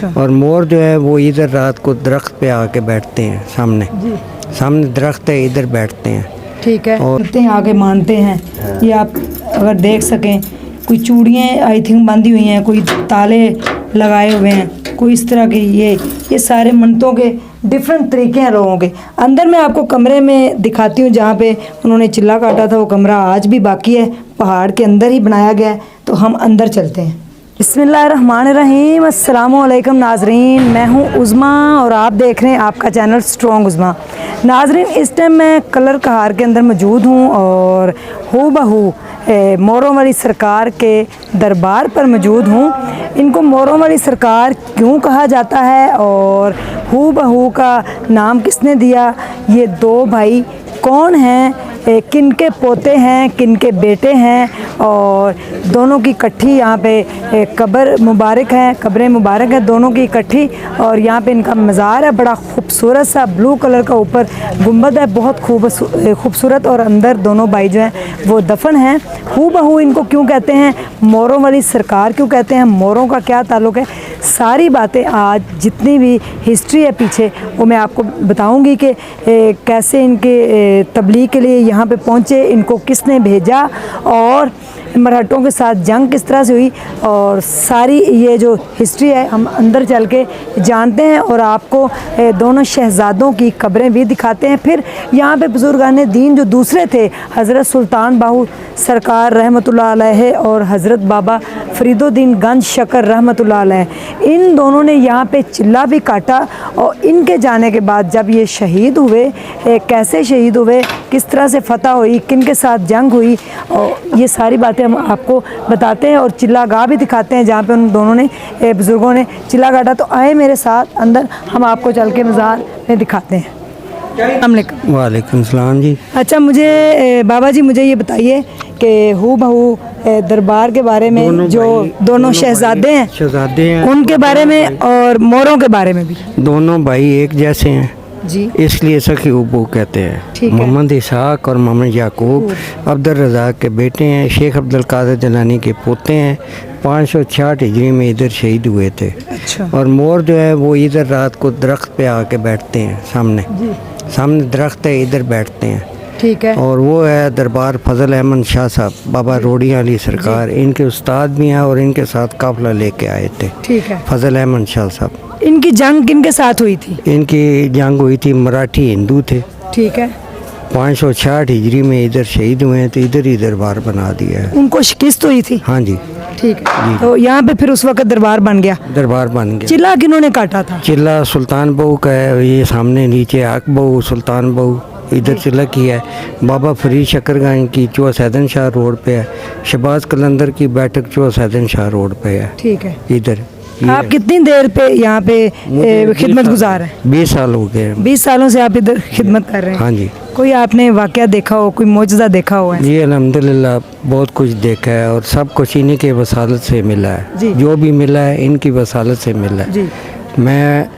अच्छा। और मोर जो है वो इधर रात को दरख्त पे आके बैठते हैं, सामने दरख्त है, इधर बैठते हैं। ठीक है। और आगे मानते हैं ये आप अगर देख सकें, कोई चूड़ियाँ आई थिंक बंधी हुई हैं, कोई ताले लगाए हुए हैं, कोई इस तरह के ये सारे मन्नतों के डिफरेंट तरीके हैं लोगों के। अंदर मैं आपको कमरे में दिखाती हूँ जहाँ पे उन्होंने चिल्ला काटा था। वो कमरा आज भी बाकी है, पहाड़ के अंदर ही बनाया गया है। तो हम अंदर चलते हैं। बिस्मिल्लाहिर्रहमानिर्रहीम। अस्सलामुअलैकुम नाजरीन, मैं हूँ उज़मा और आप देख रहे हैं आपका चैनल स्ट्रॉन्ग उज़मा। नाजरीन, इस टाइम मैं कलर कहार के अंदर मौजूद हूँ और हूबहू मोरों वाली सरकार के दरबार पर मौजूद हूँ। इनको मोरों वाली सरकार क्यों कहा जाता है और हूबहू का नाम किसने दिया, ये दो भाई कौन हैं, किन के पोते हैं, किन के बेटे हैं, और दोनों की इकट्ठी यहाँ पे कब्र मुबारक है, कब्रें मुबारक है दोनों की इकट्ठी। और यहाँ पे इनका मज़ार है, बड़ा खूबसूरत सा ब्लू कलर का ऊपर गुंबद है, बहुत खूबसूरत। और अंदर दोनों भाई जो हैं वो दफन हैं। हूबहू इनको क्यों कहते हैं, मोरों वाली सरकार क्यों कहते हैं, मोरों का क्या ताल्लुक़ है, सारी बातें आज जितनी भी हिस्ट्री है पीछे वो मैं आपको बताऊंगी कि कैसे इनके तबलीग के लिए यहाँ पे पहुँचे, इनको किसने भेजा और मराठों के साथ जंग किस तरह से हुई, और सारी ये जो हिस्ट्री है हम अंदर चल के जानते हैं और आपको दोनों शहज़ादों की कब्रें भी दिखाते हैं। फिर यहाँ पे बुजुर्गान दीन जो दूसरे थे, हज़रत सुल्तान बाहू सरकार रहमतुल्लाह अलैह और हज़रत बाबा फरीदुद्दीन गंज शकर रहमतुल्लाह अलैह, इन दोनों ने यहाँ पे चिल्ला भी काटा। और इनके जाने के बाद जब ये शहीद हुए, कैसे शहीद हुए, किस तरह से फतह हुई, किन के साथ जंग हुई, और ये सारी बातें हम आपको बताते हैं और चिल्ला गाह भी दिखाते हैं जहाँ पे उन दोनों ने बुज़ुर्गों ने चिल्ला काटा। तो आए मेरे साथ अंदर, हम आपको चल के मज़ार में दिखाते हैं। वालेकुम सलाम जी। अच्छा, मुझे बाबा जी मुझे ये बताइए कि हूबहू दरबार के बारे में, जो दोनों शहजादे हैं उनके बारे में और मोरों के बारे में भी। दोनों भाई एक जैसे हैं जी, इसलिए सखी हूबहू कहते हैं। मोहम्मद इसहाक और मोहम्मद याकूब अब्दुल रज़ाक के बेटे हैं, शेख अब्दुल कादिर जिलानी के पोते हैं। 566 हिजरी में इधर शहीद हुए थे। अच्छा। और मोर जो है वो इधर रात को दरख्त पे आके बैठते हैं, सामने दरख्त है, इधर बैठते हैं। ठीक है। और वो है दरबार फजल अहमद शाह साहब, बाबा रोड़ी वाली सरकार, इनके उस्ताद भी हैं और इनके साथ काफिला लेके आए थे। ठीक है। फजल अहमद शाह साहब। इनकी जंग किन के साथ हुई थी? इनकी जंग हुई थी, मराठी हिंदू थे। ठीक है। 566 हिजरी में इधर शहीद हुए हैं, तो इधर ही दरबार बना दिया है। उनको शिकस्त हुई थी? हाँ जी। ठीक है। तो यहाँ पे फिर उस वक्त दरबार बन गया। चिल्ला किन्होंने काटा था? चिल्ला सुल्तान बहू का है, ये सामने नीचे आक बहू, सुल्तान बहू इधर चिल्ला की है। बाबा फरीद शकरगान की चौहा सैदन शाह रोड पे है। शहबाज कलंदर की बैठक चौहा सैदन शाह रोड पे है। ठीक है। इधर आप कितनी देर पे यहाँ पे खिदमत गुजार है? 20 साल हो गए। 20 सालों से आप इधर खिदमत कर रहे हैं? हाँ जी। कोई आपने वाकया देखा हो, कोई मौजज़ा देखा हो? जी अल्हम्दुलिल्लाह बहुत कुछ देखा है और सब कुछ इन्हीं के वसालत से मिला है। जो भी मिला है इनकी वसालत से मिला है। मैं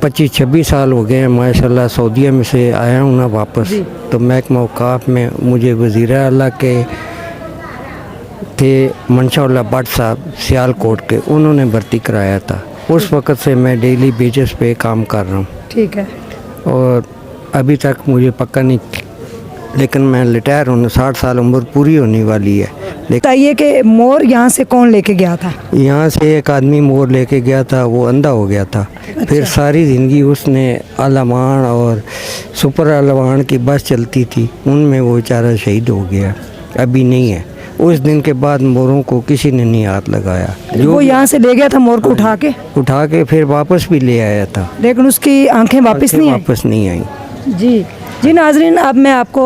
25-26 साल हो गए हैं माशाल्लाह, सऊदीया में से आया हूँ ना वापस। तो महकमा औकाफ में मुझे वज़ीर आला के थे मंशा भट्ट साहब सियालकोट के, उन्होंने भर्ती कराया था। उस वक़्त से मैं डेली बेसिस पे काम कर रहा हूँ। ठीक है। और अभी तक मुझे पक्का नहीं, लेकिन मैं रिटायर होने 60 साल उम्र पूरी होने वाली है। बताइए कि मोर यहाँ से कौन लेके गया था? यहाँ से एक आदमी मोर लेके गया था, वो अंधा हो गया था। अच्छा। फिर सारी ज़िंदगी उसने आलमान और सुपर आलमान की बस चलती थी, उनमें वो बेचारा शहीद हो गया, अभी नहीं है। उस दिन के बाद मोरों को किसी ने नहीं हाथ लगाया। जो वो यहाँ से ले गया था मोर को उठा के फिर वापस भी ले आया था, लेकिन उसकी आंखें वापस नहीं आई। जी जी नाजरीन, अब मैं आपको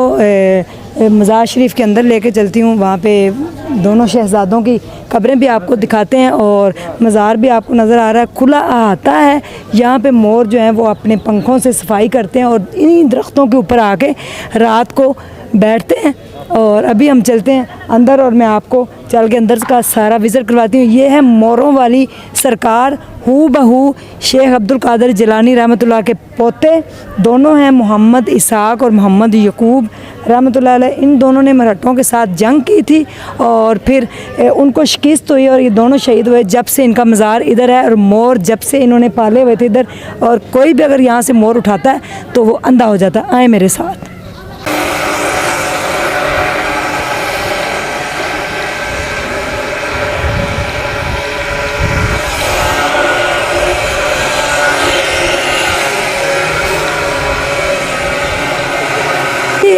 मज़ार शरीफ के अंदर लेके चलती हूँ। वहाँ पे दोनों शहज़ादों की कब्रें भी आपको दिखाते हैं और मज़ार भी आपको नज़र आ रहा है, खुला आता है। यहाँ पे मोर जो हैं वो अपने पंखों से सफाई करते हैं और इन्हीं दरख्तों के ऊपर आके रात को बैठते हैं और अभी हम चलते हैं अंदर और मैं आपको चल के अंदर का सारा विज़िट करवाती हूँ। ये है मोरों वाली सरकार, हू बहू शेख अब्दुल कादिर जिलानी रहमतुल्लाह के पोते दोनों हैं, मोहम्मद इसाक और मोहम्मद यकूब रहमतुल्लाह अलैह। इन दोनों ने मराठों के साथ जंग की थी और फिर उनको शिकस्त हुई और ये दोनों शहीद हुए। जब से इनका मज़ार इधर है और मोर जब से इन्होंने पाले हुए थे इधर, और कोई भी अगर यहाँ से मोर उठाता है तो वो अंधा हो जाता है। आए मेरे साथ।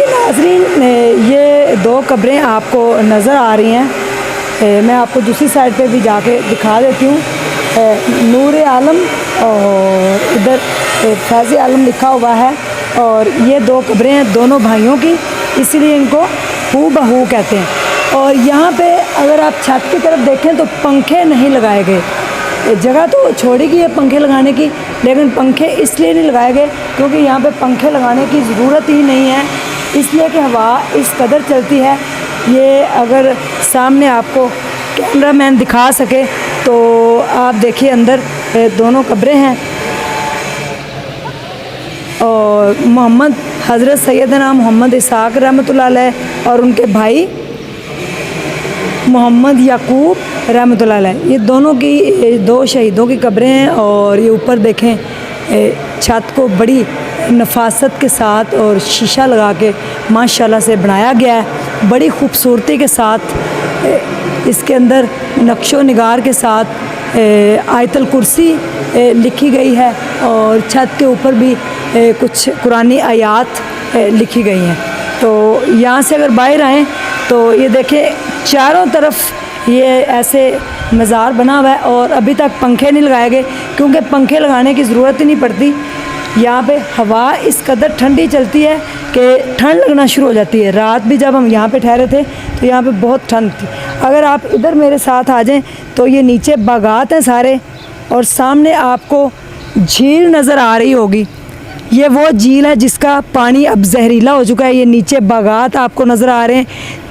नाज़रीन, ये दो कब्रें आपको नज़र आ रही हैं। मैं आपको दूसरी साइड पे भी जाके दिखा देती हूँ। नूर आलम और इधर फैज़ आलम लिखा हुआ है और ये दो कब्रें हैं दोनों भाइयों की, इसीलिए इनको हू बहू कहते हैं। और यहाँ पे अगर आप छत की तरफ देखें तो पंखे नहीं लगाए गए। जगह तो छोड़ी गई है पंखे लगाने की, लेकिन पंखे इसलिए नहीं लगाए गए क्योंकि यहाँ पे पंखे लगाने की ज़रूरत ही नहीं है, इसलिए कि हवा इस कदर चलती है। ये अगर सामने आपको कैमरामैन दिखा सके तो आप देखिए अंदर दोनों कब्रें हैं और मोहम्मद हज़रत सैयदना मोहम्मद इसाक रहमतुल्लाह अलैह और उनके भाई मोहम्मद याकूब रहमतुल्लाह अलैह, ये दोनों की दो शहीदों की कब्रें हैं। और ये ऊपर देखें छत को बड़ी नफासत के साथ और शीशा लगा के माशाल्लाह से बनाया गया है, बड़ी खूबसूरती के साथ। इसके अंदर नक्शो निगार के साथ आयतल कुर्सी लिखी गई है और छत के ऊपर भी कुछ कुरानी आयात लिखी गई हैं। तो यहाँ से अगर बाहर आएँ तो ये देखें चारों तरफ ये ऐसे मज़ार बना हुआ है और अभी तक पंखे नहीं लगाए गए क्योंकि पंखे लगाने की ज़रूरत ही नहीं पड़ती। यहाँ पे हवा इस कदर ठंडी चलती है कि ठंड लगना शुरू हो जाती है। रात भी जब हम यहाँ पे ठहरे थे तो यहाँ पे बहुत ठंड थी। अगर आप इधर मेरे साथ आ जाएं तो ये नीचे बागात हैं सारे और सामने आपको झील नज़र आ रही होगी। ये वो झील है जिसका पानी अब जहरीला हो चुका है। ये नीचे बागात आपको नज़र आ रहे हैं,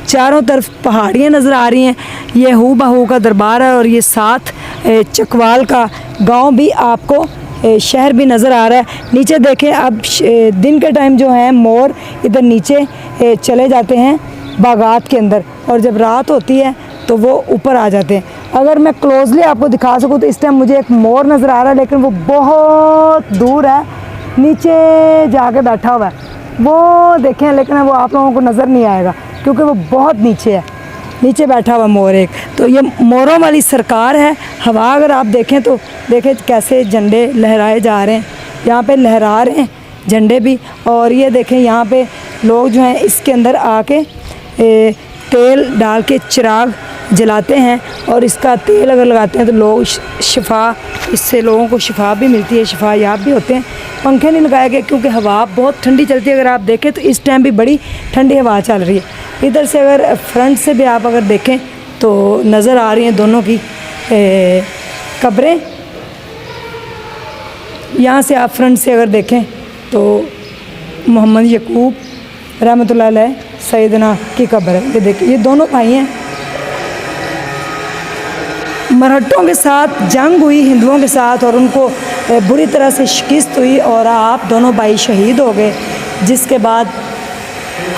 चारों तरफ पहाड़ियाँ नज़र आ रही हैं। ये हू बहू का दरबार है और ये साथ चकवाल का गांव भी आपको शहर भी नज़र आ रहा है। नीचे देखें, अब दिन के टाइम जो है मोर इधर नीचे चले जाते हैं बागात के अंदर और जब रात होती है तो वो ऊपर आ जाते हैं। अगर मैं क्लोजली आपको दिखा सकूँ तो इस टाइम मुझे एक मोर नज़र आ रहा है, लेकिन वो बहुत दूर है, नीचे जाके बैठा हुआ है। वो देखें, लेकिन वो आप लोगों को नज़र नहीं आएगा क्योंकि वो बहुत नीचे है, नीचे बैठा हुआ मोर एक। तो ये मोरों वाली सरकार है। हवा अगर आप देखें तो देखें कैसे झंडे लहराए जा रहे हैं, यहाँ पे लहरा रहे हैं झंडे भी। और ये देखें यहाँ पे लोग जो हैं इसके अंदर आके तेल डाल के चिराग जलाते हैं और इसका तेल अगर लगाते हैं तो लोग शिफा, इससे लोगों को शिफा भी मिलती है, शिफा याब भी होते हैं। पंखे नहीं लगाए गए क्योंकि हवा बहुत ठंडी चलती है। अगर आप देखें तो इस टाइम भी बड़ी ठंडी हवा चल रही है। इधर से अगर फ्रंट से भी आप अगर देखें तो नज़र आ रही हैं दोनों की कब्रें। यहाँ से आप फ्रंट से अगर देखें तो मोहम्मद यकूब रहमतुल्लाह अलैह सैयदना की कब्र है। ये देखिए, ये दोनों भाई हैं। मराठों के साथ जंग हुई हिंदुओं के साथ और उनको बुरी तरह से शिकस्त हुई और आप दोनों भाई शहीद हो गए, जिसके बाद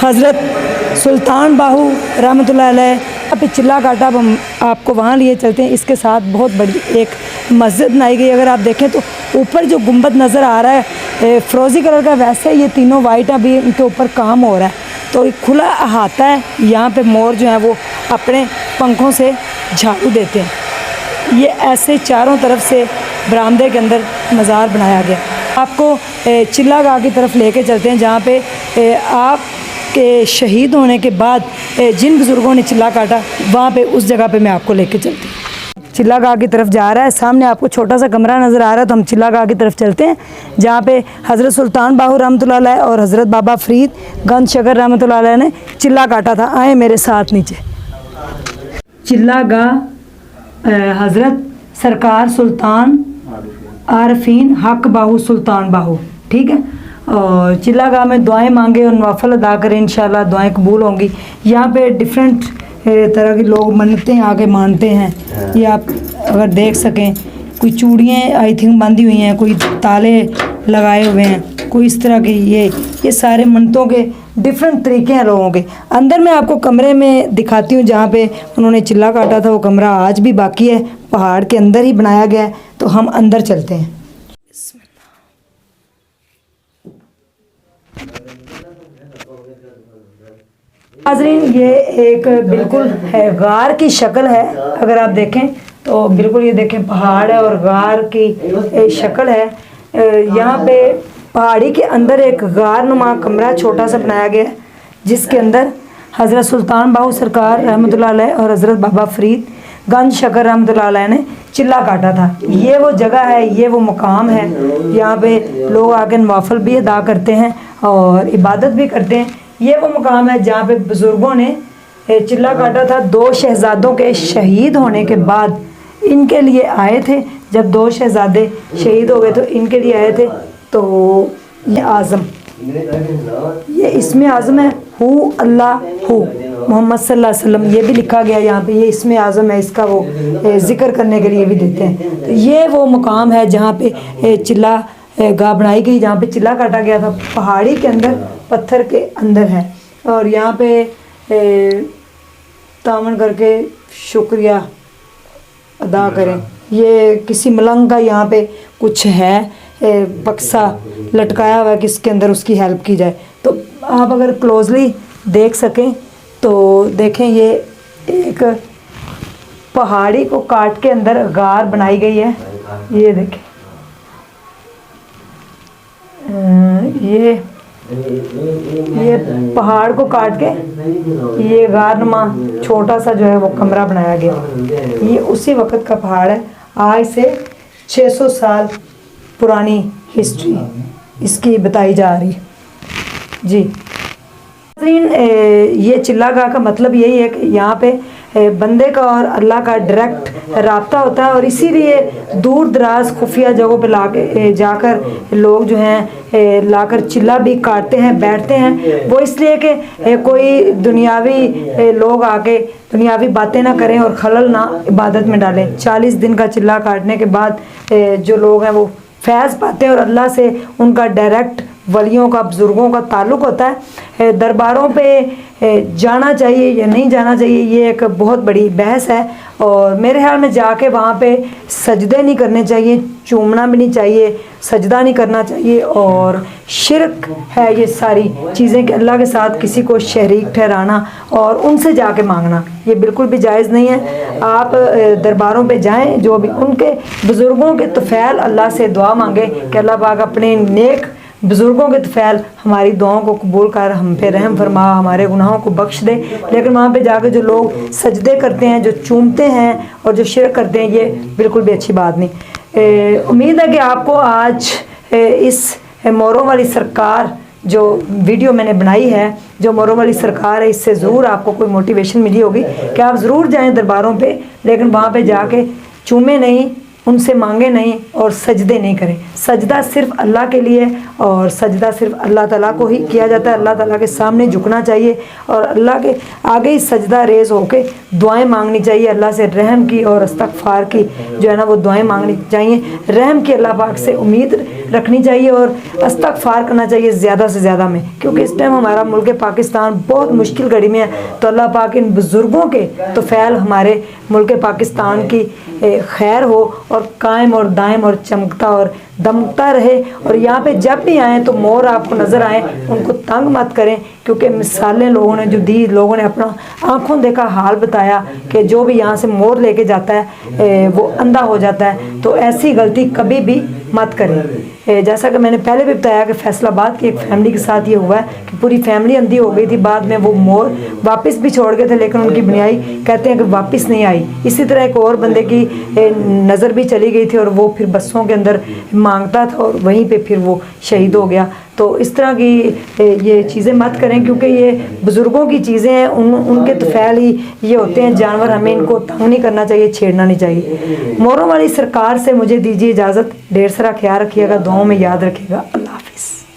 हज़रत सुल्तान बाहू रहमतुल्लाह अलैह पे चिल्ला काटा। अब हम आपको वहाँ लिए चलते हैं। इसके साथ बहुत बड़ी एक मस्जिद बनाई गई। अगर आप देखें तो ऊपर जो गुंबद नज़र आ रहा है फ़िरोज़ी कलर का, वैसे ये तीनों वाइट अभी इनके ऊपर काम हो रहा है। तो एक खुला अहाता है, यहाँ पे मोर जो है वो अपने पंखों से झाड़ू देते हैं। ये ऐसे चारों तरफ से बरामदे के अंदर मज़ार बनाया गया। आपको चिल्ला गाह की तरफ लेके चलते हैं जहाँ पे आप के शहीद होने के बाद जिन बुज़ुर्गों ने चिल्ला काटा, वहाँ पे उस जगह पे मैं आपको लेके चलती हूँ। चिल्ला गाह की तरफ जा रहा है, सामने आपको छोटा सा कमरा नज़र आ रहा है, तो हम चिल्ला गाह की तरफ चलते हैं जहाँ पे हज़रत सुल्तान बाहू रहमतुल्लाह अलैह और हज़रत बाबा फरीद गंज शकर रहमतुल्लाह अलैह ने चिल्ला काटा था। आए मेरे साथ नीचे। चिल्ला गाह हज़रत सरकार सुल्तान आरफीन हक बाहू सुल्तान बाहू, ठीक है। और चिल्ला गाह में दुआएं मांगे और नवाफल अदा करें, इंशाल्लाह दुआएं कबूल होंगी। यहाँ पे डिफरेंट तरह के लोग मन्नतें आके मानते हैं। ये आप अगर देख सकें, कोई चूड़ियाँ आई थिंक बांधी हुई हैं, कोई ताले लगाए हुए हैं, कोई इस तरह के ये सारे मन्नतों के डिफरेंट तरीके हैं लोगों के। अंदर मैं आपको कमरे में दिखाती हूँ जहाँ पे उन्होंने चिल्ला काटा था। वो कमरा आज भी बाकी है, पहाड़ के अंदर ही बनाया गया है। तो हम अंदर चलते हैं। नाज़रीन, ये एक बिल्कुल है गार की शक्ल है। अगर आप देखें तो बिल्कुल ये देखें पहाड़ है और गार की शक्ल है। यहाँ पे पहाड़ी के अंदर एक गार नुमा कमरा छोटा सा बनाया गया है, जिसके अंदर हज़रत सुल्तान बाहू सरकार रहमतुल्लाह अलैह और हज़रत बाबा फरीद गंज शकर रहमतुल्लाह अलैह ने चिल्ला काटा था। ये वो जगह है, ये वो मुकाम है। यहाँ पे लोग आके नवाफल भी अदा करते हैं और इबादत भी करते हैं। ये वो मुकाम है जहाँ पे बुज़ुर्गों ने चिल्ला काटा था। 2 शहज़ादों के शहीद होने के बाद इनके लिए आए थे। जब 2 शहज़ादे शहीद हो गए तो इनके लिए आए थे। तो ये आज़म, ये इसमें आज़म है, हु अल्लाह हु मोहम्मद सल्लल्लाहु अलैहि वसल्लम, ये भी लिखा गया यहाँ पे। ये इसमें आज़म है, इसका वो ज़िक्र करने के लिए भी देते हैं। तो ये वो मुकाम है जहाँ पे चिल्ला गाह बनाई गई, जहाँ पे चिल्ला काटा गया था। पहाड़ी के अंदर, पत्थर के अंदर है। और यहाँ पे तामन करके शुक्रिया अदा करें। ये किसी मलंग का यहाँ पे कुछ है, बक्सा लटकाया हुआ है कि इसके अंदर उसकी हेल्प की जाए। तो आप अगर क्लोजली देख सकें तो देखें, ये एक पहाड़ी को काट के अंदर गार बनाई गई है। ये देखें, ये पहाड़ को काट के ये गारनुमा छोटा सा जो है वो कमरा बनाया गया। ये उसी वक्त का पहाड़ है। आज से 600 साल पुरानी हिस्ट्री इसकी बताई जा रही जी। ये चिल्ला गाह का मतलब यही है कि यहाँ पे बंदे का और अल्लाह का डायरेक्ट राब्ता होता है। और इसीलिए दूर दराज खुफिया जगहों पे जाकर लोग जो हैं लाकर चिल्ला भी काटते हैं, बैठते हैं। वो इसलिए कि कोई दुनियावी लोग आके दुनियावी बातें ना करें और खलल ना इबादत में डालें। 40 दिन का चिल्ला काटने के बाद जो लोग हैं वो फैज़ पाते हैं और अल्लाह से उनका डायरेक्ट वलियों का, बुज़ुर्गों का ताल्लुक़ होता है। दरबारों पे जाना चाहिए या नहीं जाना चाहिए, ये एक बहुत बड़ी बहस है। और मेरे ख्याल में जाके वहाँ पे सजदे नहीं करने चाहिए, चूमना भी नहीं चाहिए, सजदा नहीं करना चाहिए। और शिरक है ये सारी चीज़ें कि अल्लाह के साथ किसी को शरीक ठहराना और उनसे जाके मांगना, ये बिल्कुल भी जायज़ नहीं है। आप दरबारों पे जाएं, जो भी उनके बुज़ुर्गों के तुफ़ैल अल्लाह से दुआ मांगे कि अल्लाह पाक अपने नेक बुज़ुर्गों के तुफ़ैल हमारी दुआओं को कबूल कर, हम पे रहम फरमा, हमारे गुनाहों को बख्श दे। लेकिन वहाँ पे जाकर जो लोग सजदे करते हैं, जो चूमते हैं और जो शिरक करते हैं, ये बिल्कुल भी अच्छी बात नहीं। उम्मीद है कि आपको आज इस मोरों वाली सरकार जो वीडियो मैंने बनाई है, जो मोरों वाली सरकार है, इससे ज़रूर आपको कोई मोटिवेशन मिली होगी कि आप ज़रूर जाएँ दरबारों पर, लेकिन वहाँ पर जाके चूमे नहीं, उनसे मांगे नहीं और सजदे नहीं करें। सजदा सिर्फ़ अल्लाह के लिए और सजदा सिर्फ़ अल्लाह ताला को ही किया जाता है। अल्लाह ताला के सामने झुकना चाहिए और अल्लाह के आगे ही सजदा रेज़ होके दुआएं मांगनी चाहिए। अल्लाह से रहम की और इस्तग़फ़ार की जो है ना वो दुआएं मांगनी चाहिए। रहम की अल्लाह पाक से उम्मीद रखनी चाहिए और इस्तग़फ़ार करना चाहिए ज़्यादा से ज़्यादा में, क्योंकि इस टाइम हमारा मुल्क पाकिस्तान बहुत मुश्किल घड़ी में है। तो अल्लाह पाक इन बुज़ुर्गों के तुफ़ैल हमारे मुल्क पाकिस्तान की खैर हो और कायम और दायम और चमकता और दमकता रहे। और यहाँ पे जब भी आएँ तो मोर आपको नज़र आए, उनको तंग मत करें, क्योंकि मिसालें लोगों ने जो दी, लोगों ने अपना आँखों देखा हाल बताया कि जो भी यहाँ से मोर लेके जाता है वो अंधा हो जाता है। तो ऐसी गलती कभी भी मत करें। जैसा कि मैंने पहले भी बताया कि फैसलाबाद की एक फैमिली के साथ ये हुआ है कि पूरी फैमिली अंधी हो गई थी। बाद में वो मोर वापस भी छोड़ गए थे, लेकिन उनकी बुनियाई कहते हैं कि वापस नहीं आई। इसी तरह एक और बंदे की नज़र भी चली गई थी और वो फिर बसों के अंदर मांगता था और वहीं पे फिर वो शहीद हो गया। तो इस तरह की ये चीज़ें मत करें, क्योंकि ये बुज़ुर्गों की चीज़ें हैं, उनके तुफ़ैल ही ये होते हैं जानवर। हमें इनको तंग नहीं करना चाहिए, छेड़ना नहीं चाहिए। मोरों वाली सरकार से मुझे दीजिए इजाज़त। ढेर सारा ख्याल रखिएगा, दुआओं में याद रखिएगा। अल्लाह हाफ़िज़।